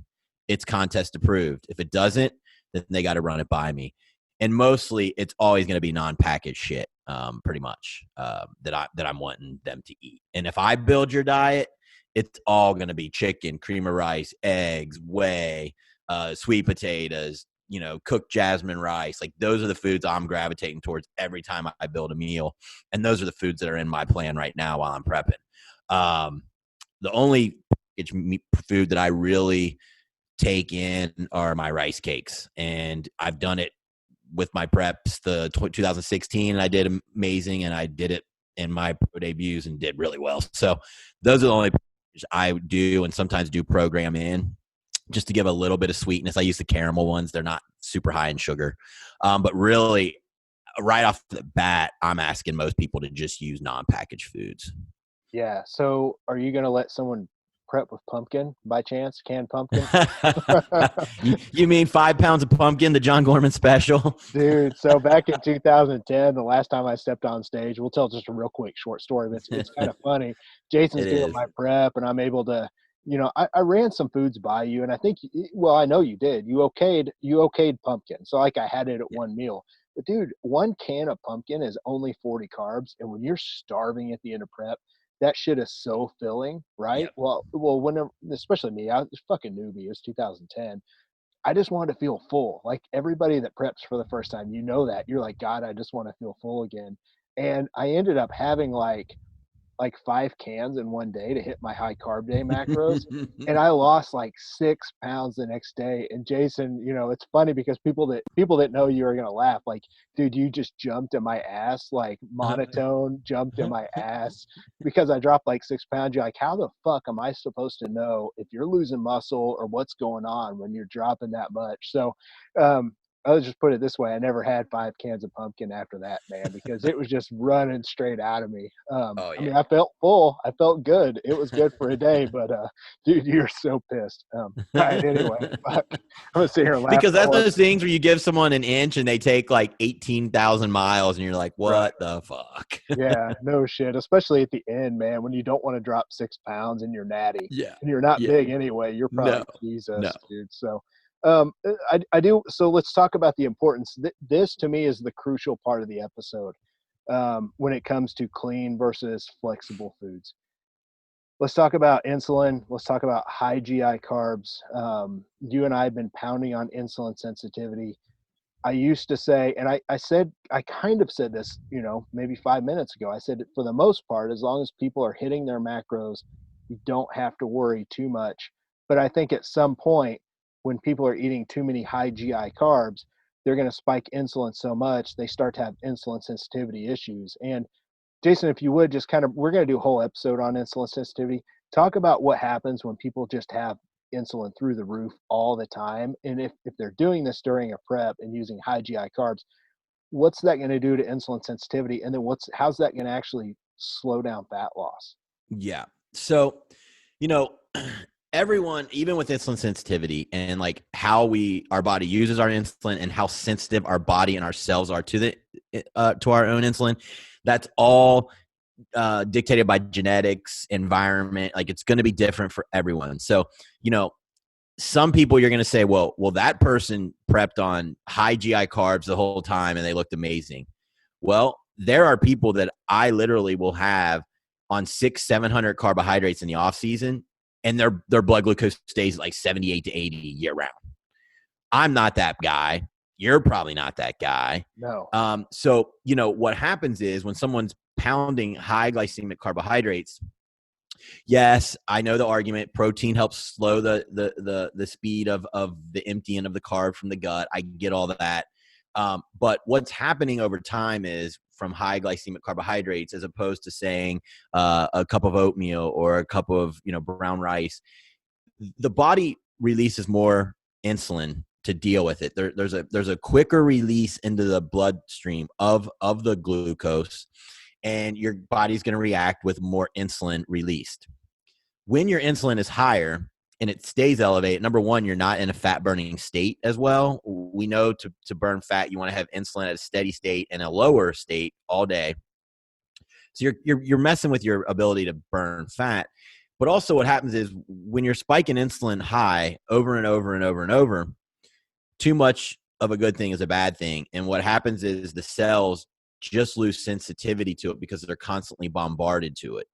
it's contest approved. If it doesn't, then they got to run it by me. And mostly, it's always going to be non-packaged shit, pretty much, that I'm wanting them to eat. And if I build your diet, it's all going to be chicken, cream of rice, eggs, whey, sweet potatoes, cooked jasmine rice. Like those are the foods I'm gravitating towards every time I build a meal, and those are the foods that are in my plan right now while I'm prepping. The only food that I really take in are my rice cakes, and I've done it with my preps the 2016, and I did amazing, and I did it in my pro debuts and did really well. So those are the only I do, and sometimes do program in just to give a little bit of sweetness. I use the caramel ones. They're not super high in sugar. But really, right off the bat, I'm asking most people to just use non-packaged foods. Yeah. So are you going to let someone prep with pumpkin by chance? Canned pumpkin? You mean 5 pounds of pumpkin, the John Gorman special? Dude, so back in 2010, the last time I stepped on stage, we'll tell just a real quick short story, but it's kind of funny. Jason's It doing is. my prep, and I'm able to, I ran some foods by you, and I think, well, I know you did. You okayed pumpkin, so like I had it at one meal. But dude, one can of pumpkin is only 40 carbs, and when you're starving at the end of prep, that shit is so filling, right? Yep. Well, whenever, especially me, I was fucking newbie. It was 2010. I just wanted to feel full. Like everybody that preps for the first time, that. You're like, God, I just want to feel full again. And I ended up having like 5 cans in one day to hit my high carb day macros. And I lost like 6 pounds the next day. And Jason, it's funny because people that know you are going to laugh. Like, dude, you just jumped in my ass, like monotone jumped in my ass because I dropped like 6 pounds. You're like, how the fuck am I supposed to know if you're losing muscle or what's going on when you're dropping that much? So, I'll just put it this way. I never had 5 cans of pumpkin after that, man, because it was just running straight out of me. Oh, I yeah. mean, I felt full. I felt good. It was good for a day, but dude, you're so pissed. All right, anyway, fuck. I'm gonna sit here and laugh. Because that's those things where you give someone an inch and they take like 18,000 miles and you're like, what Right. the fuck? Yeah, no shit. Especially at the end, man, when you don't want to drop 6 pounds and you're natty. Yeah. And you're not Yeah. big anyway. You're probably Jesus, No. dude. So I do. So let's talk about the importance. This to me is the crucial part of the episode when it comes to clean versus flexible foods. Let's talk about insulin. Let's talk about high GI carbs. You and I have been pounding on insulin sensitivity. I used to say, and I kind of said this, maybe 5 minutes ago. I said, for the most part, as long as people are hitting their macros, you don't have to worry too much. But I think at some point, when people are eating too many high GI carbs, they're going to spike insulin so much, they start to have insulin sensitivity issues. And Jason, if you would just we're going to do a whole episode on insulin sensitivity. Talk about what happens when people just have insulin through the roof all the time. And if they're doing this during a prep and using high GI carbs, what's that going to do to insulin sensitivity? And then how's that going to actually slow down fat loss? Yeah. So, everyone, even with insulin sensitivity and like how our body uses our insulin and how sensitive our body and our cells are to our own insulin, that's all dictated by genetics, environment. Like it's going to be different for everyone. So, some people you're going to say, well, that person prepped on high GI carbs the whole time and they looked amazing. Well, there are people that I literally will have on 600-700 carbohydrates in the off season, and their blood glucose stays like 78 to 80 year round. I'm not that guy. You're probably not that guy. No. So, what happens is when someone's pounding high glycemic carbohydrates, yes, I know the argument. Protein helps slow the speed of the emptying of the carb from the gut. I get all that. But what's happening over time is from high glycemic carbohydrates, as opposed to saying a cup of oatmeal or a cup of brown rice, the body releases more insulin to deal with it. There's a quicker release into the bloodstream of the glucose, and your body's going to react with more insulin released. When your insulin is higher and it stays elevated, number one, you're not in a fat burning state as well. We know to burn fat, you want to have insulin at a steady state and a lower state all day. So you're messing with your ability to burn fat. But also what happens is when you're spiking insulin high over and over and over and over, too much of a good thing is a bad thing. And what happens is the cells just lose sensitivity to it because they're constantly bombarded to it.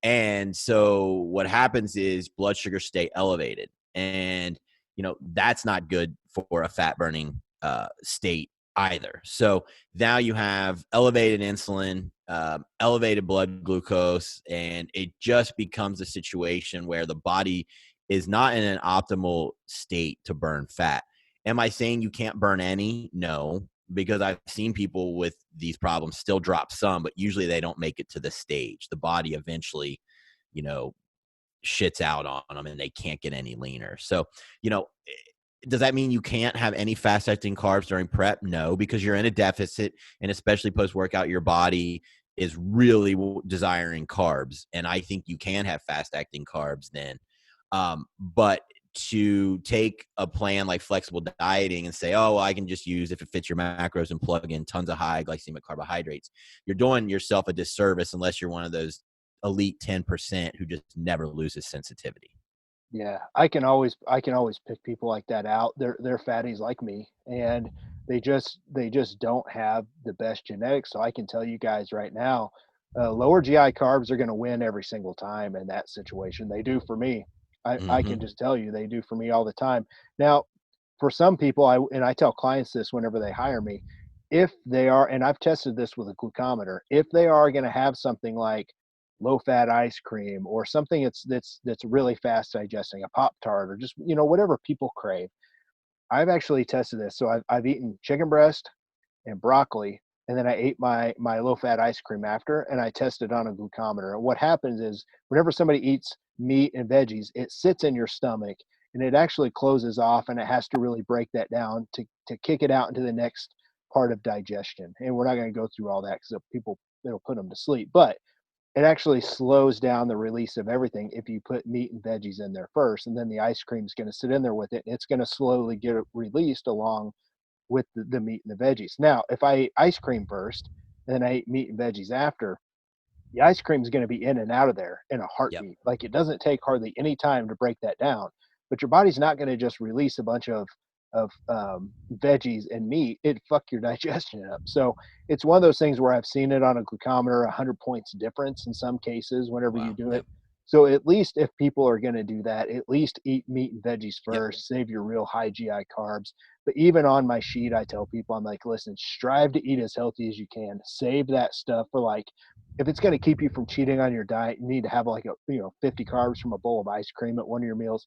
And so what happens is blood sugars stay elevated, and that's not good for a fat burning state either. So now you have elevated insulin, elevated blood glucose, and it just becomes a situation where the body is not in an optimal state to burn fat. Am I saying you can't burn any? No, because I've seen people with these problems still drop some, but usually they don't make it to the stage. The body eventually, shits out on them and they can't get any leaner. So, does that mean you can't have any fast acting carbs during prep? No, because you're in a deficit, and especially post workout, your body is really desiring carbs. And I think you can have fast acting carbs then. But to take a plan like flexible dieting and say, oh, well, I can just use, if it fits your macros, and plug in tons of high glycemic carbohydrates, you're doing yourself a disservice unless you're one of those elite 10% who just never loses sensitivity. Yeah, I can always pick people like that out. They're fatties like me, and they just don't have the best genetics. So I can tell you guys right now, lower GI carbs are going to win every single time in that situation. They do for me. I can Mm-hmm. just tell you they do for me all the time. Now, for some people, I tell clients this whenever they hire me, if they are, and I've tested this with a glucometer, if they are going to have something like low fat ice cream or something that's really fast digesting, a Pop Tart, or just whatever people crave. I've actually tested this. So I've eaten chicken breast and broccoli, and then I ate my low fat ice cream after, and I tested on a glucometer. And what happens is whenever somebody eats meat and veggies, it sits in your stomach and it actually closes off, and it has to really break that down to kick it out into the next part of digestion. And we're not going to go through all that because it'll put them to sleep, but it actually slows down the release of everything if you put meat and veggies in there first, and then the ice cream is going to sit in there with it, and it's going to slowly get it released along with the meat and the veggies. Now, if I ate ice cream first and then I ate meat and veggies after, the ice cream is going to be in and out of there in a Yep. heartbeat. Like, it doesn't take hardly any time to break that down, but your body's not going to just release a bunch of veggies and meat. It fuck your digestion up. So it's one of those things where I've seen it on a glucometer, 100 points difference in some cases whenever you Wow. do it. Yep. So at least if people are going to do that, at least eat meat and veggies Yep. first, save your real high GI carbs. But even on my sheet, I tell people, I'm like, listen, strive to eat as healthy as you can. Save that stuff for, like, if it's going to keep you from cheating on your diet, you need to have like 50 carbs from a bowl of ice cream at one of your meals.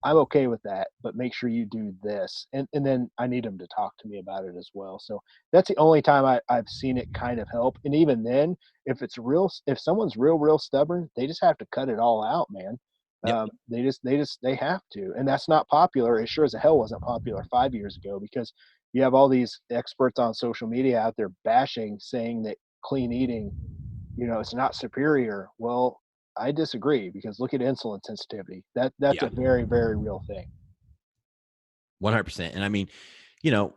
I'm okay with that, but make sure you do this. And then I need them to talk to me about it as well. So that's the only time I've seen it kind of help. And even then, if someone's real stubborn, they just have to cut it all out, man. Yep. They have to. And that's not popular. It sure as hell wasn't popular 5 years ago, because you have all these experts on social media out there bashing, saying that clean eating, it's not superior. Well, I disagree, because look at insulin sensitivity. That's Yeah. a very, very real thing. 100%. And I mean, you know,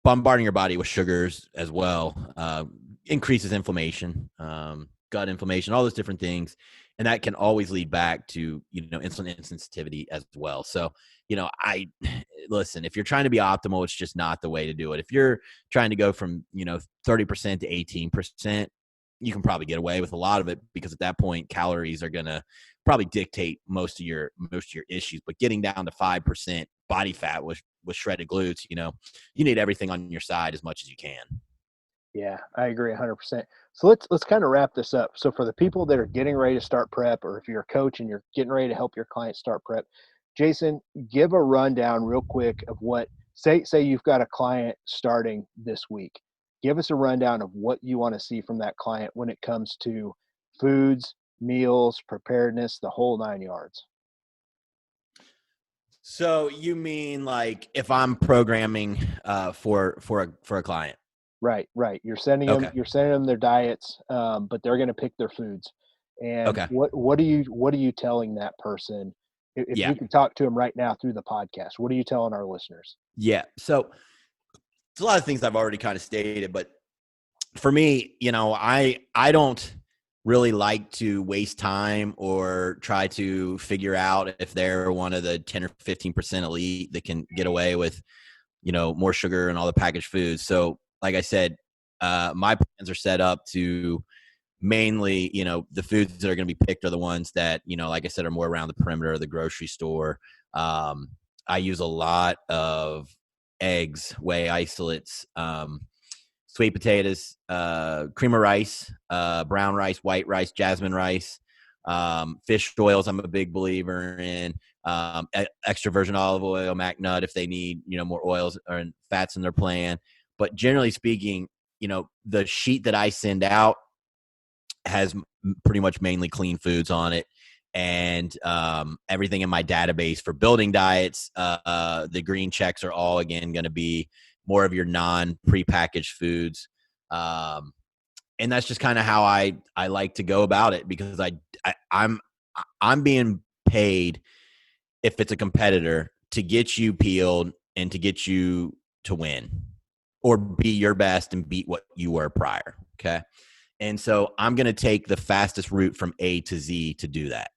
bombarding your body with sugars as well increases inflammation, gut inflammation, all those different things. And that can always lead back to, insulin insensitivity as well. So, listen, if you're trying to be optimal, it's just not the way to do it. If you're trying to go from, 30% to 18%, you can probably get away with a lot of it, because at that point, calories are going to probably dictate most of your issues. But getting down to 5% body fat with shredded glutes, you need everything on your side as much as you can. Yeah, I agree 100%. So let's kind of wrap this up. So for the people that are getting ready to start prep, or if you're a coach and you're getting ready to help your clients start prep, Jason, give a rundown real quick of what, say you've got a client starting this week. Give us a rundown of what you want to see from that client when it comes to foods, meals, preparedness, the whole 9 yards. So you mean like if I'm programming for a client? Right. You're sending Okay. them their diets, but they're going to pick their foods. And Okay. what are you telling that person? If Yeah. you can talk to them right now through the podcast, what are you telling our listeners? Yeah. So it's a lot of things I've already kind of stated, but for me, I don't really like to waste time or try to figure out if they're one of the 10 or 15% elite that can get away with, more sugar and all the packaged foods. So like I said, my plans are set up to mainly, the foods that are going to be picked are the ones that, like I said, are more around the perimeter of the grocery store. I use a lot of eggs, whey isolates, sweet potatoes, cream of rice, brown rice, white rice, jasmine rice, fish oils. I'm a big believer in extra virgin olive oil, mac nut if they need, more oils or fats in their plan. But generally speaking, the sheet that I send out has pretty much mainly clean foods on it. And everything in my database for building diets, the green checks are all, again, going to be more of your non-prepackaged foods. and that's just kind of how I like to go about it, because I'm being paid, if it's a competitor, to get you peeled and to get you to win or be your best and beat what you were prior. Okay. And so I'm going to take the fastest route from A to Z to do that.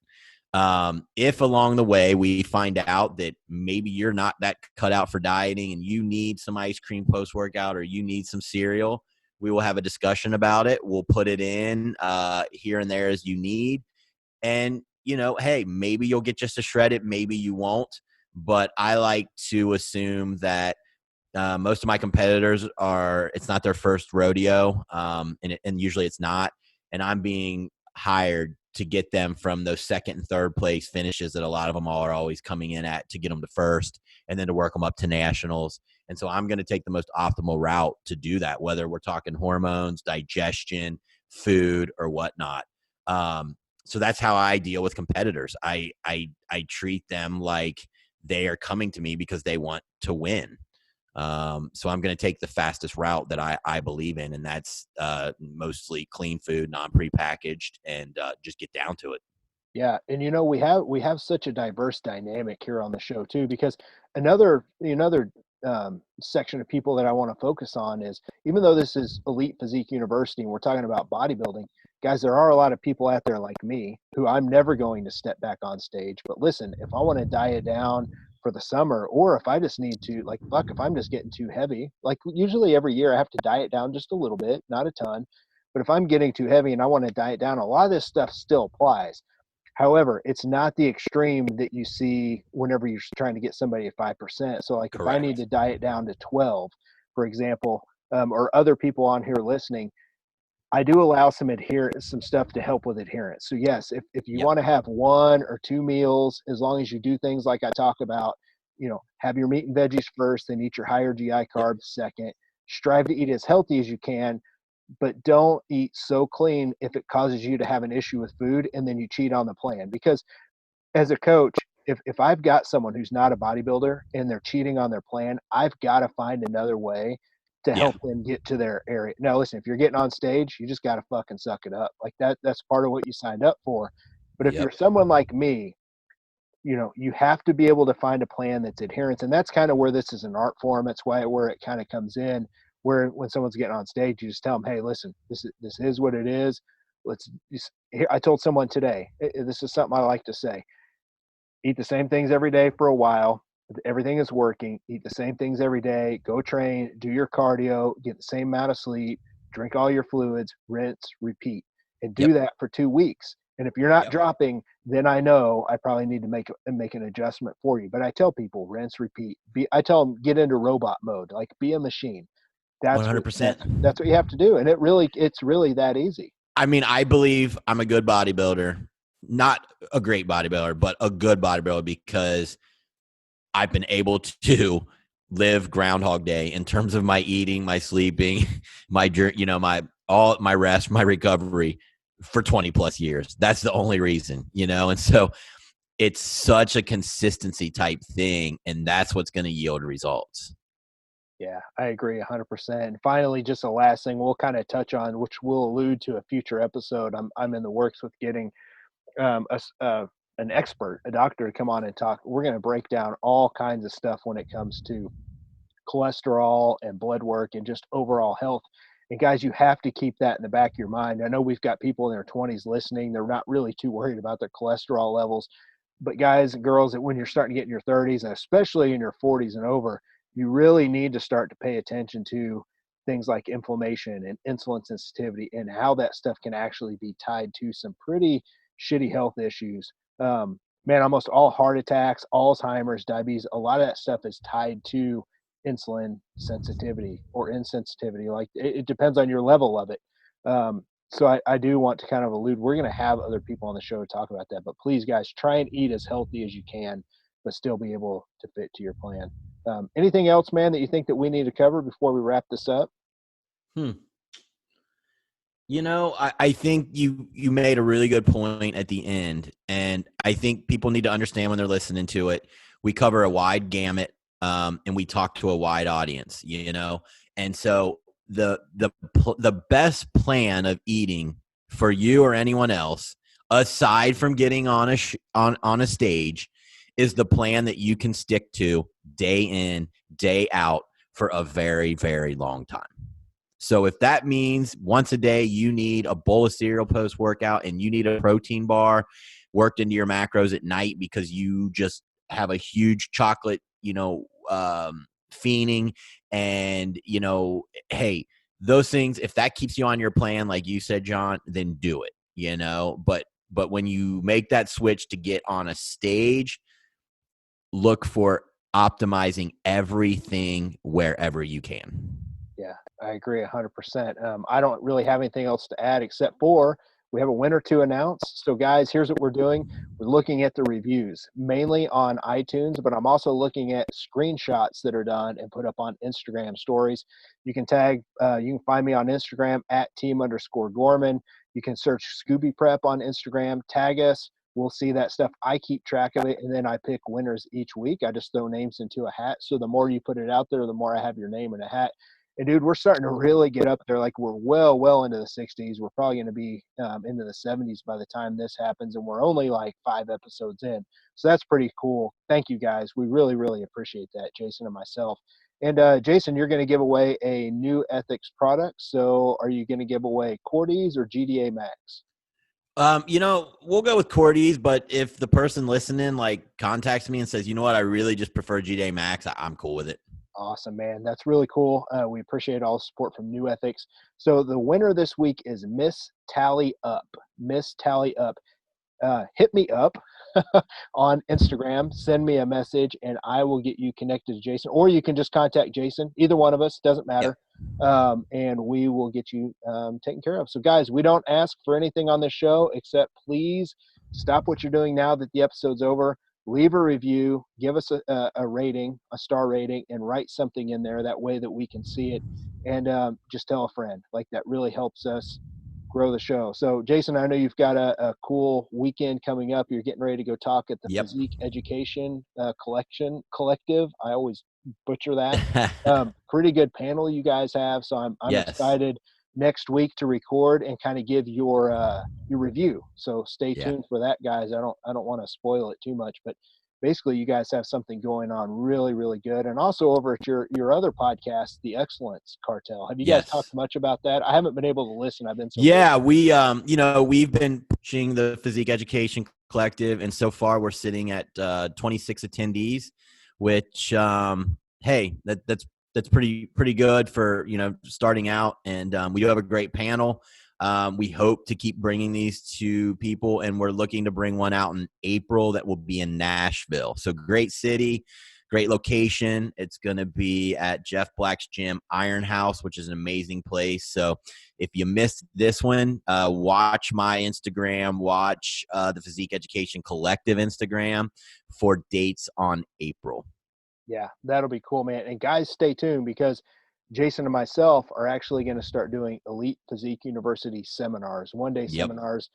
If along the way we find out that maybe you're not that cut out for dieting and you need some ice cream post-workout or you need some cereal, we will have a discussion about it. We'll put it in here and there as you need. And, hey, maybe you'll get just to shred it. Maybe you won't. But I like to assume that most of my competitors it's not their first rodeo, and usually it's not. And I'm being hired to get them from those second and third place finishes that a lot of them are always coming in at, to get them to first and then to work them up to nationals. And so I'm going to take the most optimal route to do that, whether we're talking hormones, digestion, food, or whatnot. So that's how I deal with competitors. I treat them like they are coming to me because they want to win. So I'm going to take the fastest route that I believe in, and that's mostly clean food, non-prepackaged, and just get down to it. Yeah, and we have such a diverse dynamic here on the show too, because another section of people that I want to focus on is, even though this is Elite Physique University and we're talking about bodybuilding, guys, there are a lot of people out there like me who I'm never going to step back on stage. But listen, if I want to diet down for the summer, or if I just need to, like, fuck, if I'm just getting too heavy, like usually every year I have to diet down just a little bit, not a ton. But if I'm getting too heavy and I want to diet down, a lot of this stuff still applies. However, it's not the extreme that you see whenever you're trying to get somebody at 5%. So, like, if I need to diet down to 12, for example, or other people on here listening, I do allow some stuff to help with adherence. So yes, if you want to have 1 or 2 meals, as long as you do things like I talk about, have your meat and veggies first, then eat your higher GI carbs second. Strive to eat as healthy as you can, but don't eat so clean if it causes you to have an issue with food and then you cheat on the plan. Because as a coach, if I've got someone who's not a bodybuilder and they're cheating on their plan, I've got to find another way to help them get to their area. Now, listen, if you're getting on stage, you just got to fucking suck it up. Like that's part of what you signed up for. But if you're someone like me, you have to be able to find a plan that's adherence. And that's kind of where this is an art form. That's where it kind of comes in, where when someone's getting on stage, you just tell them, hey, listen, this is what it is. I told someone today, this is something I like to say: eat the same things every day for a while. If everything is working, eat the same things every day, go train, do your cardio, get the same amount of sleep, drink all your fluids, rinse, repeat, and do that for 2 weeks. And if you're not dropping, then I know I probably need to make an adjustment for you. But I tell people, rinse, repeat. I tell them, get into robot mode, like be a machine. That's 100%. That's what you have to do. And it's really that easy. I mean, I believe I'm a good bodybuilder, not a great bodybuilder, but a good bodybuilder, because I've been able to live Groundhog Day in terms of my eating, my sleeping, my rest, my recovery for 20 plus years. That's the only reason, and so it's such a consistency type thing, and that's what's going to yield results. Yeah, I agree 100%. And finally, just the last thing we'll kind of touch on, which we'll allude to a future episode. I'm in the works with getting an expert, a doctor, to come on and talk. We're going to break down all kinds of stuff when it comes to cholesterol and blood work and just overall health. And guys, you have to keep that in the back of your mind. I know we've got people in their 20s listening. They're not really too worried about their cholesterol levels. But guys and girls, that when you're starting to get in your 30s, and especially in your 40s and over, you really need to start to pay attention to things like inflammation and insulin sensitivity and how that stuff can actually be tied to some pretty shitty health issues. Man, almost all heart attacks, Alzheimer's, diabetes, a lot of that stuff is tied to insulin sensitivity or insensitivity. Like it depends on your level of it. So I do want to kind of allude, we're going to have other people on the show to talk about that, but please guys, try and eat as healthy as you can, but still be able to fit to your plan. Anything else, man, that you think that we need to cover before we wrap this up? I think you made a really good point at the end, and I think people need to understand when they're listening to it. We cover a wide gamut, and we talk to a wide audience, and so the best plan of eating for you or anyone else, aside from getting on on a stage, is the plan that you can stick to day in, day out for a very, very long time. So if that means once a day you need a bowl of cereal post-workout and you need a protein bar worked into your macros at night because you just have a huge chocolate, fiending, and, hey, those things, if that keeps you on your plan, like you said, John, then do it, But when you make that switch to get on a stage, look for optimizing everything wherever you can. Yeah, I agree 100%. I don't really have anything else to add except for we have a winner to announce. So, guys, here's what we're doing. We're looking at the reviews, mainly on iTunes, but I'm also looking at screenshots that are done and put up on Instagram stories. You can find me on Instagram at @team_Gorman. You can search Scooby Prep on Instagram, tag us. We'll see that stuff. I keep track of it, and then I pick winners each week. I just throw names into a hat. So the more you put it out there, the more I have your name in a hat. And, dude, we're starting to really get up there. Like, we're well into the 60s. We're probably going to be into the 70s by the time this happens, and we're only like 5 episodes in. So that's pretty cool. Thank you, guys. We really, really appreciate that, Jason and myself. And, Jason, you're going to give away a new Ethics product. So are you going to give away Cordy's or GDA Max? We'll go with Cordy's, but if the person listening contacts me and says, you know what, I really just prefer GDA Max, I'm cool with it. Awesome, man. That's really cool. We appreciate all the support from New Ethics. So the winner this week is Miss Tally Up. Miss Tally Up. Hit me up on Instagram. Send me a message, and I will get you connected to Jason. Or you can just contact Jason. Either one of us. Doesn't matter. Yep. And we will get you taken care of. So, guys, we don't ask for anything on this show except please stop what you're doing now that the episode's over. Leave a review, give us a rating, a star rating, and write something in there. That way that we can see it. And just tell a friend. That really helps us grow the show. So, Jason, I know you've got a cool weekend coming up. You're getting ready to go talk at the Physique Education Collective. I always butcher that. Pretty good panel you guys have. So I'm excited next week to record and kind of give your review. So stay tuned for that, guys. I don't want to spoil it too much, but basically you guys have something going on really, really good. And also over at your other podcast, The Excellence Cartel. Have you guys talked much about that? I haven't been able to listen. I've been so busy. We've been pushing the Physique Education Collective, and so far we're sitting at 26 attendees, which hey, that's pretty good for starting out. And we do have a great panel. We hope to keep bringing these to people, and we're looking to bring one out in April that will be in Nashville. So great city, great location. It's going to be at Jeff Black's gym, Iron House, which is an amazing place. So if you missed this one, watch my Instagram, watch the Physique Education Collective Instagram for dates on April. Yeah, that'll be cool, man. And guys, stay tuned because Jason and myself are actually going to start doing Elite Physique University seminars, one-day seminars.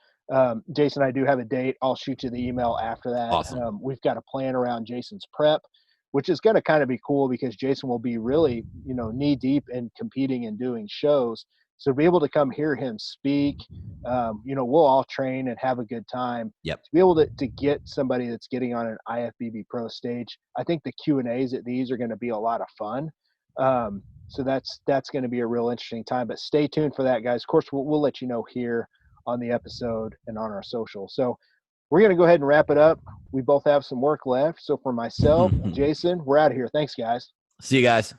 Jason, I do have a date. I'll shoot you the email after that. Awesome. We've got a plan around Jason's prep, which is going to kind of be cool because Jason will be really, knee deep in competing and doing shows. So to be able to come hear him speak, we'll all train and have a good time. Yep. To be able to get somebody that's getting on an IFBB pro stage, I think the Q&As at these are going to be a lot of fun. So that's going to be a real interesting time. But stay tuned for that, guys. Of course, we'll let you know here on the episode and on our social. So we're going to go ahead and wrap it up. We both have some work left. So for myself and Jason, we're out of here. Thanks, guys. See you guys.